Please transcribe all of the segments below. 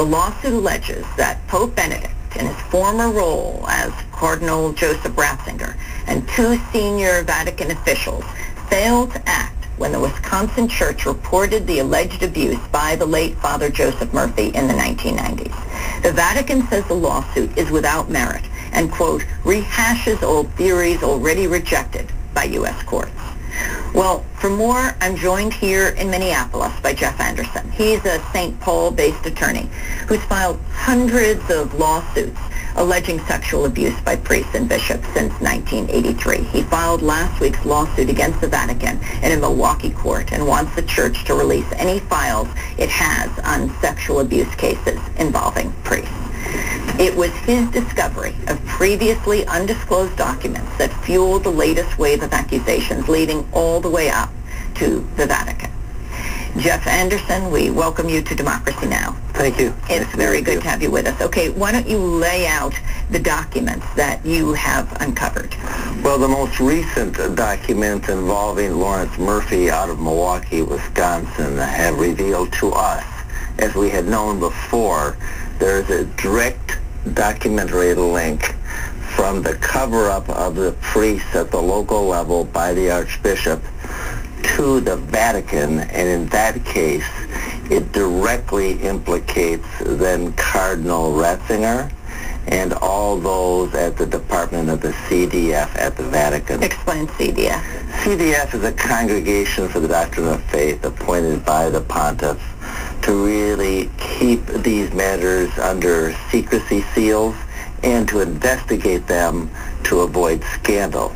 The lawsuit alleges that Pope Benedict, in his former role as Cardinal Joseph Ratzinger, and two senior Vatican officials failed to act when the Wisconsin church reported the alleged abuse by the late Father Joseph Murphy in the 1990s. The Vatican says the lawsuit is without merit and, quote, rehashes old theories already rejected by U.S. courts. Well, for more, I'm joined here in Minneapolis by Jeff Anderson. He's a St. Paul-based attorney who's filed hundreds of lawsuits alleging sexual abuse by priests and bishops since 1983. He filed last week's lawsuit against the Vatican in a Milwaukee court and wants the church to release any files it has on sexual abuse cases involving priests. It was his discovery of previously undisclosed documents that fueled the latest wave of accusations, leading all the way up to the Vatican. Jeff Anderson, we welcome you to Democracy Now! Thank you. It's very good to have you with us. Okay, why don't you lay out the documents that you have uncovered? Well, the most recent documents involving Lawrence Murphy out of Milwaukee, Wisconsin, have revealed to us, as we had known before, there's a direct documentary link from the cover-up of the priests at the local level by the archbishop to the Vatican, and in that case, it directly implicates then Cardinal Ratzinger and all those at the Department of the CDF at the Vatican. Explain CDF. CDF is a congregation for the doctrine of faith appointed by the pontiff to really keep these matters under secrecy seals and to investigate them to avoid scandal.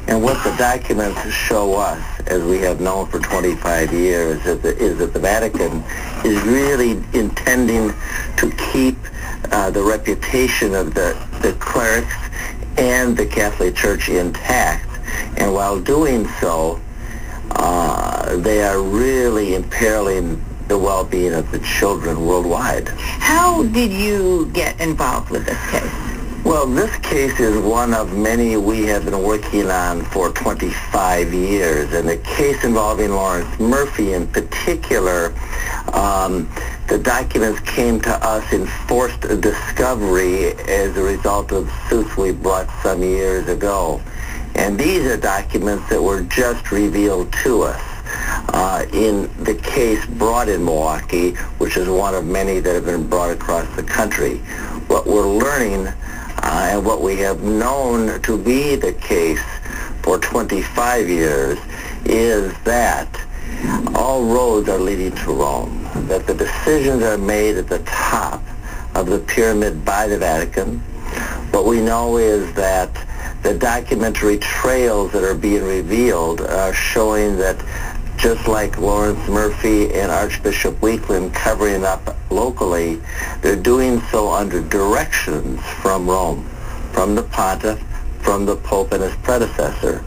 And what the documents show us, as we have known for 25 years, is that the Vatican is really intending to keep the reputation of the clerics and the Catholic Church intact. And while doing so, they are really imperiling the well-being of the children worldwide. How did you get involved with this case? Well, this case is one of many we have been working on for 25 years, and the case involving Lawrence Murphy in particular, the documents came to us in forced discovery as a result of suits we brought some years ago. And these are documents that were just revealed to us in the case brought in Milwaukee, which is one of many that have been brought across the country. What we're learning and what we have known to be the case for 25 years is that all roads are leading to Rome, that the decisions are made at the top of the pyramid by the Vatican. What we know is that the documentary trails that are being revealed are showing that just like Lawrence Murphy and Archbishop Weakland covering up locally, they're doing so under directions from Rome, from the pontiff, from the Pope and his predecessor.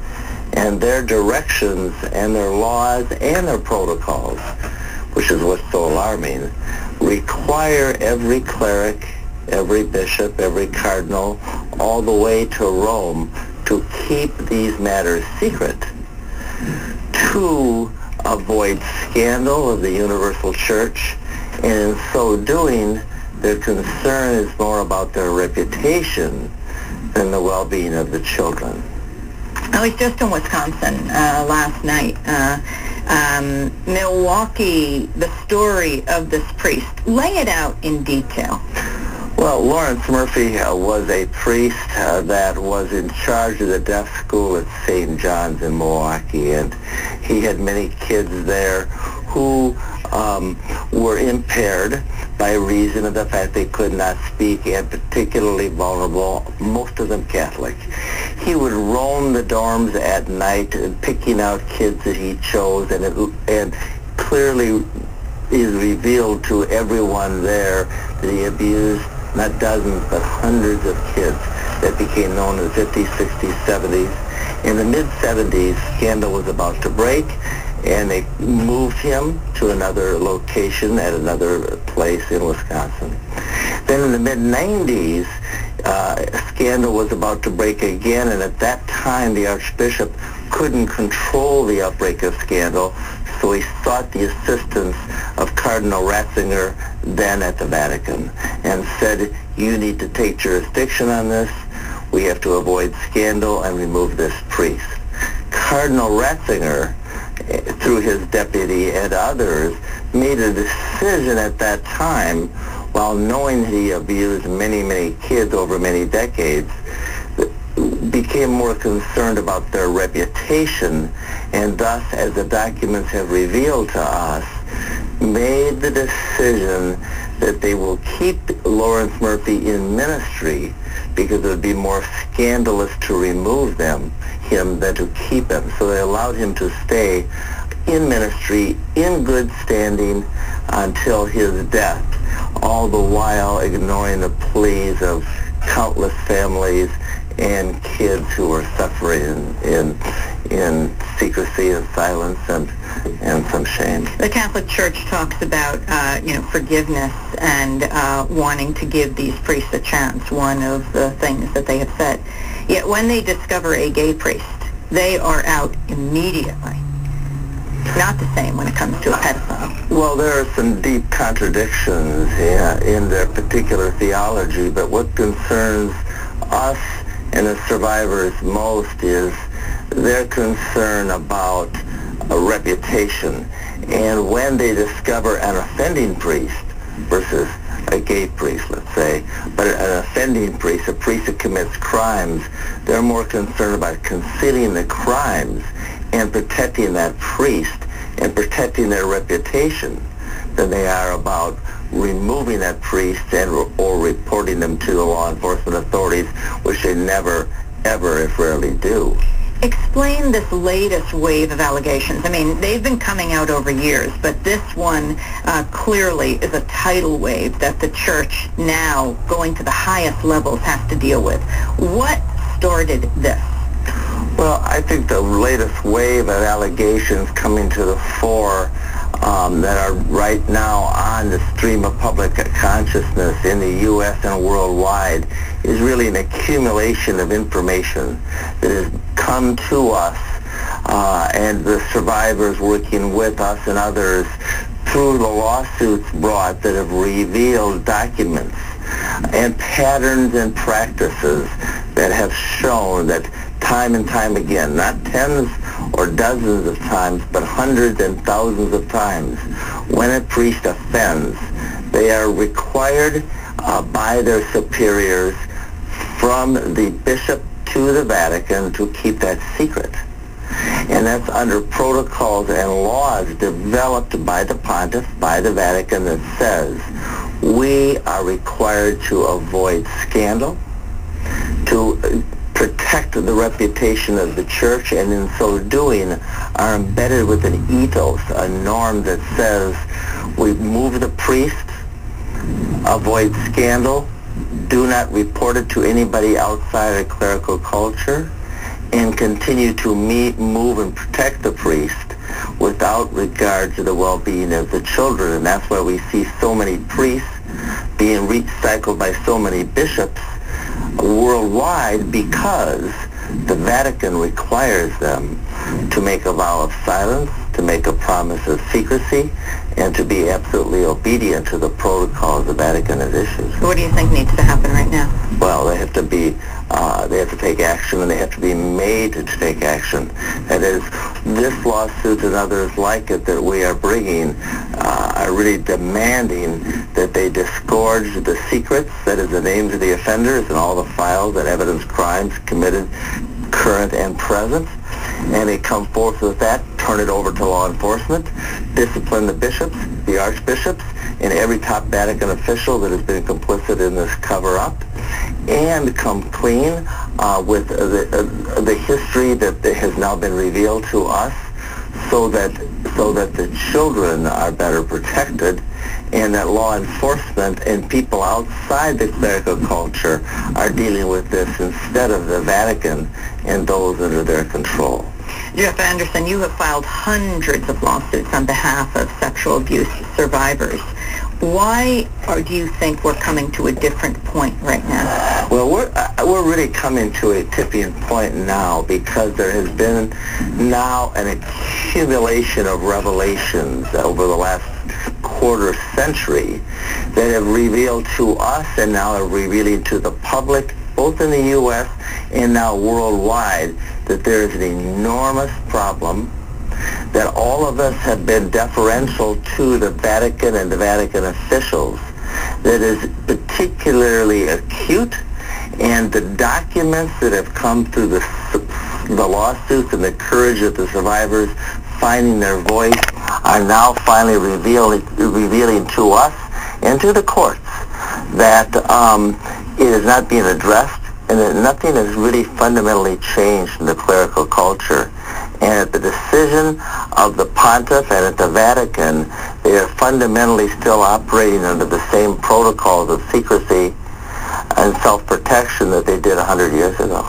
And their directions and their laws and their protocols, which is what's so alarming, require every cleric, every bishop, every cardinal, all the way to Rome to keep these matters secret, to avoid scandal of the universal church, and in so doing, their concern is more about their reputation than the well-being of the children. I was just in Wisconsin last night. Milwaukee, the story of this priest. Lay it out in detail. Well, Lawrence Murphy was a priest that was in charge of the deaf school at St. John's in Milwaukee, and he had many kids there who were impaired by reason of the fact they could not speak, and particularly vulnerable, most of them Catholic. He would roam the dorms at night, picking out kids that he chose, and clearly is revealed to everyone there that he abused not dozens, but hundreds of kids that became known in the 50s, 60s, 70s. In the mid-70s, scandal was about to break, and they moved him to another location at another place in Wisconsin. Then in the mid-90s, scandal was about to break again, and at that time, the Archbishop couldn't control the outbreak of scandal, So he sought the assistance of Cardinal Ratzinger, then at the Vatican, and said, you need to take jurisdiction on this. We have to avoid scandal and remove this priest. Cardinal Ratzinger, through his deputy and others, made a decision at that time, while knowing he abused many, many kids over many decades, became more concerned about their reputation, and thus, as the documents have revealed to us, made the decision that they will keep Lawrence Murphy in ministry because it would be more scandalous to remove him than to keep him. So they allowed him to stay in ministry in good standing until his death, all the while ignoring the pleas of countless families and kids who were suffering in secrecy and silence and some shame. The Catholic Church talks about forgiveness and wanting to give these priests a chance, one of the things that they have said. Yet when they discover a gay priest, they are out immediately. Not the same when it comes to a pedophile. Well, there are some deep contradictions in their particular theology, but what concerns us and the survivors most is their concern about a reputation. And when they discover an offending priest versus a gay priest, let's say, but an offending priest, a priest that commits crimes, they're more concerned about concealing the crimes and protecting that priest and protecting their reputation than they are about removing that priest or reporting them to the law enforcement authorities, which they never, ever, if rarely do. Explain this latest wave of allegations. I mean, they've been coming out over years, but this one clearly is a tidal wave that the church now, going to the highest levels, has to deal with. What started this? Well, I think the latest wave of allegations coming to the fore that are right now on the stream of public consciousness in the U.S. and worldwide is really an accumulation of information that has come to us and the survivors working with us and others through the lawsuits brought that have revealed documents and patterns and practices that have shown that time and time again, not tens or dozens of times, but hundreds and thousands of times, when a priest offends, they are required by their superiors from the bishop to the Vatican to keep that secret. And that's under protocols and laws developed by the pontiff, by the Vatican, that says we are required to avoid scandal, to protect the reputation of the church, and in so doing are embedded with an ethos, a norm that says we move the priest, avoid scandal, do not report it to anybody outside of clerical culture, and continue to move and protect the priest without regard to the well-being of the children. And that's why we see so many priests being recycled by so many bishops worldwide, because the Vatican requires them to make a vow of silence, to make a promise of secrecy, and to be absolutely obedient to the protocols the Vatican has issued. What do you think needs to happen right now? Well, they have to take action, and they have to be made to take action. That is, this lawsuit and others like it that we are bringing are really demanding that they disgorge the secrets, that is, the names of the offenders and all the files that evidence crimes committed, current and present, and they come forth with that, turn it over to law enforcement, discipline the bishops, the archbishops, and every top Vatican official that has been complicit in this cover-up, and come clean with the history that has now been revealed to us, so that the children are better protected, and that law enforcement and people outside the clerical culture are dealing with this instead of the Vatican and those under their control. Jeff Anderson, you have filed hundreds of lawsuits on behalf of sexual abuse survivors. Why do you think we're coming to a different point right now? Well, we're really coming to a tipping point now, because there has been now an accumulation of revelations over the last quarter century that have revealed to us and now are revealing to the public, both in the U.S. and now worldwide, that there is an enormous problem, that all of us have been deferential to the Vatican and the Vatican officials, that is particularly acute, and the documents that have come through the lawsuits and the courage of the survivors finding their voice are now finally revealing to us and to the courts that it is not being addressed, and that nothing has really fundamentally changed in the clerical culture. And at the decision of the pontiff and at the Vatican, they are fundamentally still operating under the same protocols of secrecy and self-protection that they did 100 years ago.